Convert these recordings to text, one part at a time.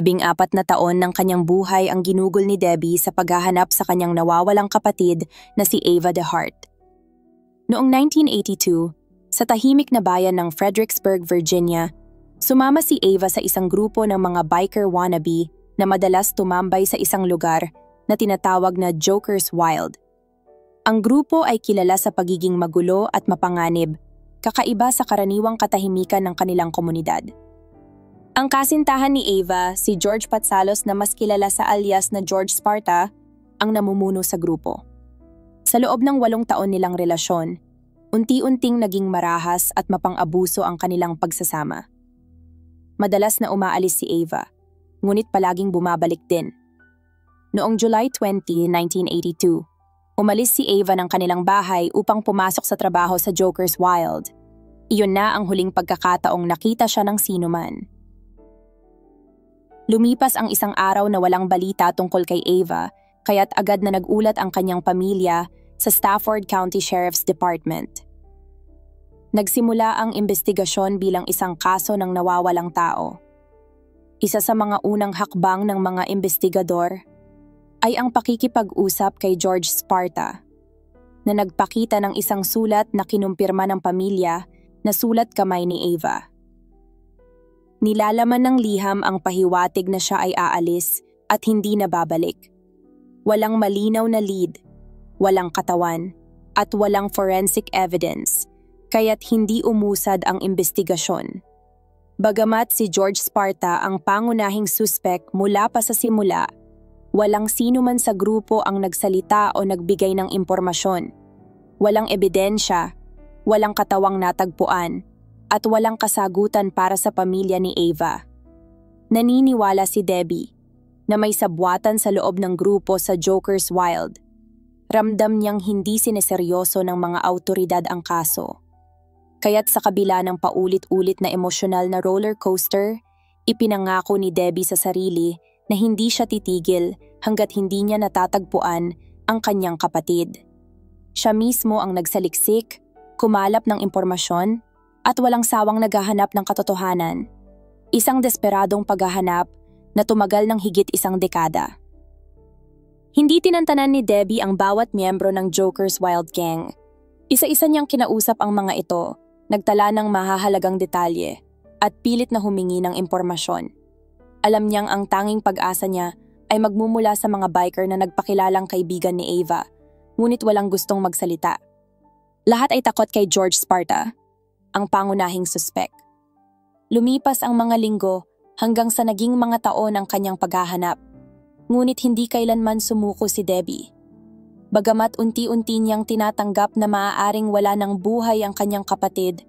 14 na taon ng kanyang buhay ang ginugol ni Debbie sa paghahanap sa kanyang nawawalang kapatid na si Ava DeHart. Noong 1982, sa tahimik na bayan ng Fredericksburg, Virginia, sumama si Ava sa isang grupo ng mga biker wannabe na madalas tumambay sa isang lugar na tinatawag na Joker's Wild. Ang grupo ay kilala sa pagiging magulo at mapanganib, kakaiba sa karaniwang katahimikan ng kanilang komunidad. Ang kasintahan ni Ava, si George Patsalos na mas kilala sa alias na George Sparta, ang namumuno sa grupo. Sa loob ng 8 taon nilang relasyon, unti-unting naging marahas at mapang-abuso ang kanilang pagsasama. Madalas na umaalis si Ava, ngunit palaging bumabalik din. Noong July 20, 1982, umalis si Ava ng kanilang bahay upang pumasok sa trabaho sa Joker's Wild. Iyon na ang huling pagkakataong nakita siya ng sinuman. Lumipas ang isang araw na walang balita tungkol kay Ava, kaya't agad na nagulat ang kanyang pamilya sa Stafford County Sheriff's Department. Nagsimula ang investigasyon bilang isang kaso ng nawawalang tao. Isa sa mga unang hakbang ng mga investigador ay ang pakikipag-usap kay George Sparta, na nagpakita ng isang sulat na kinumpirma ng pamilya na sulat kamay ni Ava. Nilalaman ng liham ang pahiwatig na siya ay aalis at hindi na babalik. Walang malinaw na lead, walang katawan, at walang forensic evidence, kaya't hindi umusad ang investigasyon. Bagamat si George Sparta ang pangunahing suspek mula pa sa simula, walang sino man sa grupo ang nagsalita o nagbigay ng impormasyon. Walang ebidensya, walang katawang natagpuan, at walang kasagutan para sa pamilya ni Ava. Naniniwala si Debbie na may sabwatan sa loob ng grupo sa Joker's Wild. Ramdam niyang hindi sineseryoso ng mga awtoridad ang kaso. Kaya't sa kabila ng paulit-ulit na emosyonal na roller coaster, ipinangako ni Debbie sa sarili na hindi siya titigil hanggat hindi niya natatagpuan ang kanyang kapatid. Siya mismo ang nagsaliksik, kumalap ng impormasyon, at walang sawang naghahanap ng katotohanan. Isang desperadong paghahanap na tumagal ng higit 1 dekada. Hindi tinantanan ni Debbie ang bawat miyembro ng Joker's Wild Gang. Isa-isa niyang kinausap ang mga ito, nagtala ng mahahalagang detalye, at pilit na humingi ng impormasyon. Alam niyang ang tanging pag-asa niya ay magmumula sa mga biker na nagpakilalang kaibigan ni Ava, ngunit walang gustong magsalita. Lahat ay takot kay George Sparta, ang pangunahing suspek. Lumipas ang mga linggo hanggang sa naging mga taon ang kanyang paghahanap, ngunit hindi kailanman sumuko si Debbie. Bagamat unti-unti niyang tinatanggap na maaaring wala ng buhay ang kanyang kapatid,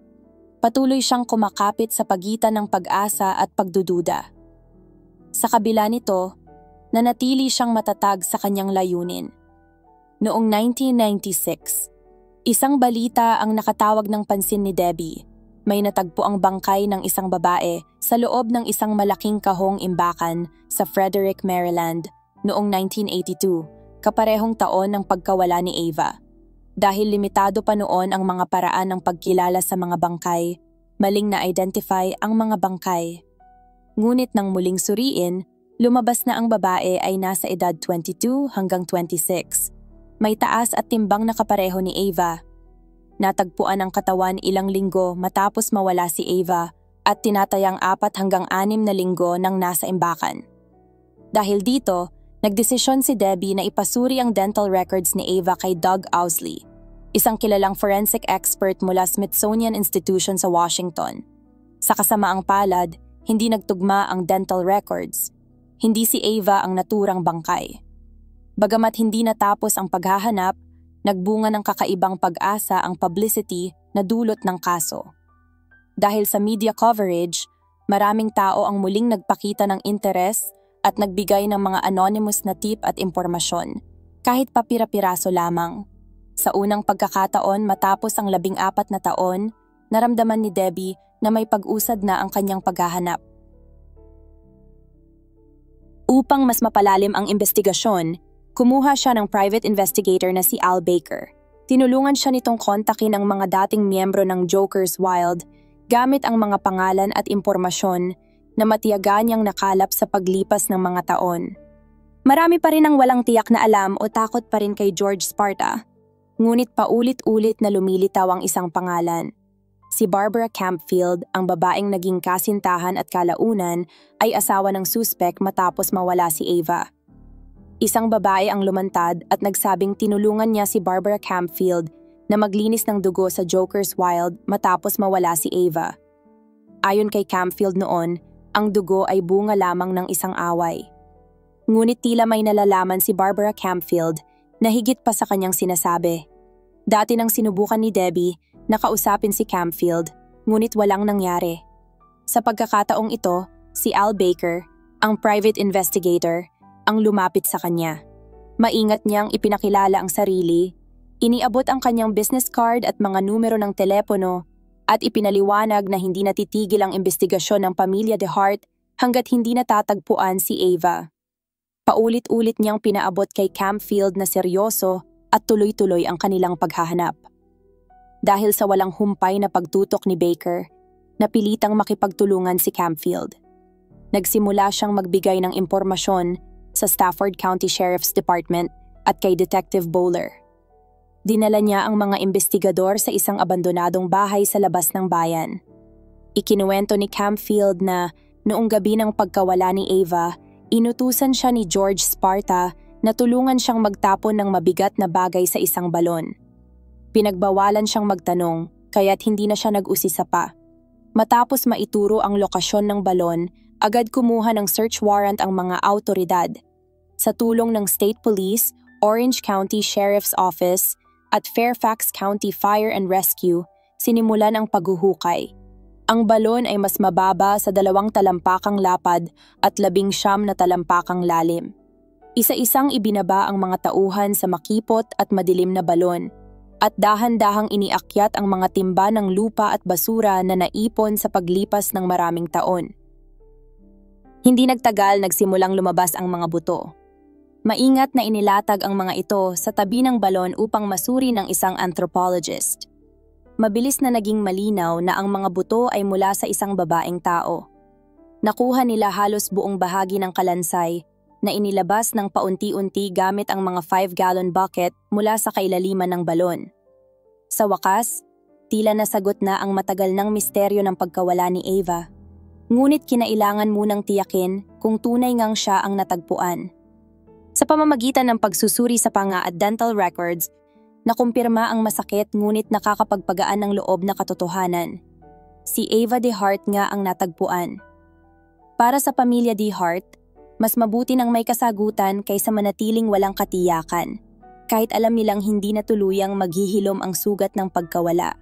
patuloy siyang kumakapit sa pagitan ng pag-asa at pagdududa. Sa kabila nito, nanatili siyang matatag sa kanyang layunin. Noong 1996, isang balita ang nakatawag ng pansin ni Debbie. May natagpo ang bangkay ng isang babae sa loob ng isang malaking kahong imbakan sa Frederick, Maryland noong 1982, kaparehong taon ng pagkawala ni Ava. Dahil limitado pa noon ang mga paraan ng pagkilala sa mga bangkay, maling na-identify ang mga bangkay. Ngunit nang muling suriin, lumabas na ang babae ay nasa edad 22 hanggang 26. May taas at timbang na kapareho ni Ava. Natagpuan ang katawan ilang linggo matapos mawala si Ava at tinatayang 4 hanggang 6 na linggo nang nasa imbakan. Dahil dito, nagdesisyon si Debbie na ipasuri ang dental records ni Ava kay Doug Owsley, isang kilalang forensic expert mula Smithsonian Institution sa Washington. Sa kasamaang palad, hindi nagtugma ang dental records. Hindi si Ava ang naturang bangkay. Bagamat hindi natapos ang paghahanap, nagbunga ng kakaibang pag-asa ang publicity na dulot ng kaso. Dahil sa media coverage, maraming tao ang muling nagpakita ng interes at nagbigay ng mga anonymous na tip at impormasyon, kahit papira-piraso lamang. Sa unang pagkakataon matapos ang 14 na taon, naramdaman ni Debbie na may pag-usad na ang kanyang paghahanap. Upang mas mapalalim ang investigasyon, kumuha siya ng private investigator na si Al Baker. Tinulungan siya nitong kontakin ang mga dating miyembro ng Joker's Wild gamit ang mga pangalan at impormasyon na matiyaga niyang nakalap sa paglipas ng mga taon. Marami pa rin ang walang tiyak na alam o takot pa rin kay George Sparta, ngunit paulit-ulit na lumilitaw ang isang pangalan. Si Barbara Campfield, ang babaeng naging kasintahan at kalaunan, ay asawa ng suspek matapos mawala si Ava. Isang babae ang lumantad at nagsabing tinulungan niya si Barbara Campfield na maglinis ng dugo sa Joker's Wild matapos mawala si Ava. Ayon kay Campfield noon, ang dugo ay bunga lamang ng isang away. Ngunit tila may nalalaman si Barbara Campfield na higit pa sa kanyang sinasabi. Dati nang sinubukan ni Debbie na kausapin si Campfield, ngunit walang nangyari. Sa pagkakataong ito, si Al Baker, ang private investigator, ang lumapit sa kanya. Maingat niyang ipinakilala ang sarili, iniabot ang kanyang business card at mga numero ng telepono at ipinaliwanag na hindi natitigil ang investigasyon ng pamilya De Hart hanggat hindi natatagpuan si Ava. Paulit-ulit niyang pinaabot kay Campfield na seryoso at tuloy-tuloy ang kanilang paghahanap. Dahil sa walang humpay na pagtutok ni Baker, napilitang makipagtulungan si Campfield. Nagsimula siyang magbigay ng impormasyon sa Stafford County Sheriff's Department at kay Detective Bowler. Dinala niya ang mga investigador sa isang abandonadong bahay sa labas ng bayan. Ikinuwento ni Campfield na noong gabi ng pagkawala ni Ava, inutusan siya ni George Sparta na tulungan siyang magtapon ng mabigat na bagay sa isang balon. Pinagbawalan siyang magtanong, kaya't hindi na siya nag-usisa pa. Matapos maituro ang lokasyon ng balon, agad kumuha ng search warrant ang mga awtoridad. Sa tulong ng State Police, Orange County Sheriff's Office, at Fairfax County Fire and Rescue, sinimulan ang paghuhukay. Ang balon ay mas mababa sa 2 talampakang lapad at 19 na talampakang lalim. Isa-isang ibinaba ang mga tauhan sa makipot at madilim na balon, at dahan-dahang iniakyat ang mga timba ng lupa at basura na naipon sa paglipas ng maraming taon. Hindi nagtagal nagsimulang lumabas ang mga buto. Maingat na inilatag ang mga ito sa tabi ng balon upang masuri ng isang anthropologist. Mabilis na naging malinaw na ang mga buto ay mula sa isang babaeng tao. Nakuha nila halos buong bahagi ng kalansay na inilabas ng paunti-unti gamit ang mga 5-gallon bucket mula sa kailaliman ng balon. Sa wakas, tila nasagot na ang matagal ng misteryo ng pagkawala ni Ava. Ngunit kinailangan munang tiyakin kung tunay ngang siya ang natagpuan. Sa pamamagitan ng pagsusuri sa panga at dental records, nakumpirma ang masakit ngunit nakakapagpagaan ng loob na katotohanan. Si Ava De Hart nga ang natagpuan. Para sa pamilya De Hart, mas mabuti nang may kasagutan kaysa manatiling walang katiyakan, kahit alam nilang hindi na tuluyang maghihilom ang sugat ng pagkawala.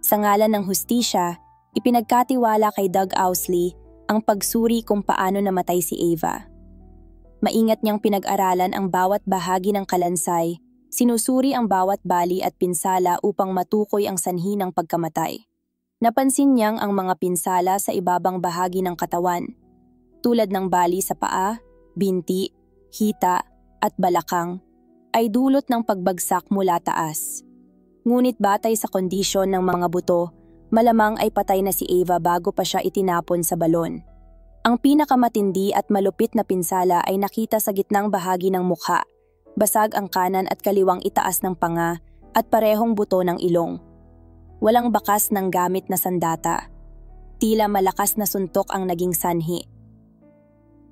Sa ngalan ng hustisya, ipinagkatiwala kay Doug Owsley ang pagsuri kung paano namatay si Ava. Maingat niyang pinag-aralan ang bawat bahagi ng kalansay, sinusuri ang bawat bali at pinsala upang matukoy ang sanhi ng pagkamatay. Napansin niyang ang mga pinsala sa ibabang bahagi ng katawan, tulad ng bali sa paa, binti, hita, at balakang, ay dulot ng pagbagsak mula taas. Ngunit batay sa kondisyon ng mga buto, malamang ay patay na si Ava bago pa siya itinapon sa balon. Ang pinakamatindi at malupit na pinsala ay nakita sa gitnang bahagi ng mukha, basag ang kanan at kaliwang itaas ng panga at parehong buto ng ilong. Walang bakas ng gamit na sandata. Tila malakas na suntok ang naging sanhi.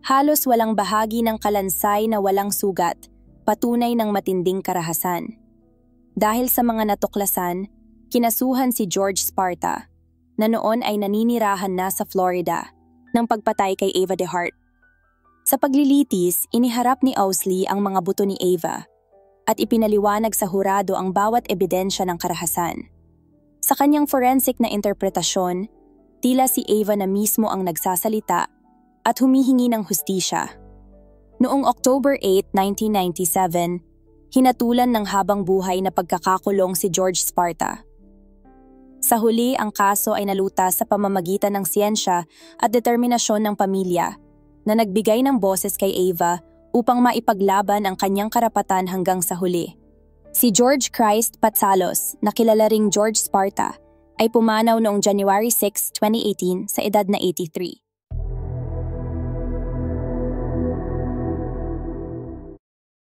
Halos walang bahagi ng kalansay na walang sugat, patunay ng matinding karahasan. Dahil sa mga natuklasan, kinasuhan si George Sparta, na noon ay naninirahan na sa Florida, ng pagpatay kay Ava De Hart. Sa paglilitis, iniharap ni Owsley ang mga buto ni Ava at ipinaliwanag sa hurado ang bawat ebidensya ng karahasan. Sa kanyang forensic na interpretasyon, tila si Ava na mismo ang nagsasalita at humihingi ng hustisya. Noong October 8, 1997, hinatulan ng habang buhay na pagkakakulong si George Sparta. Sa huli, ang kaso ay nalutas sa pamamagitan ng siyensya at determinasyon ng pamilya na nagbigay ng boses kay Ava upang maipaglaban ang kanyang karapatan hanggang sa huli. Si George Christ Patsalos, na kilala ring George Sparta, ay pumanaw noong January 6, 2018 sa edad na 83.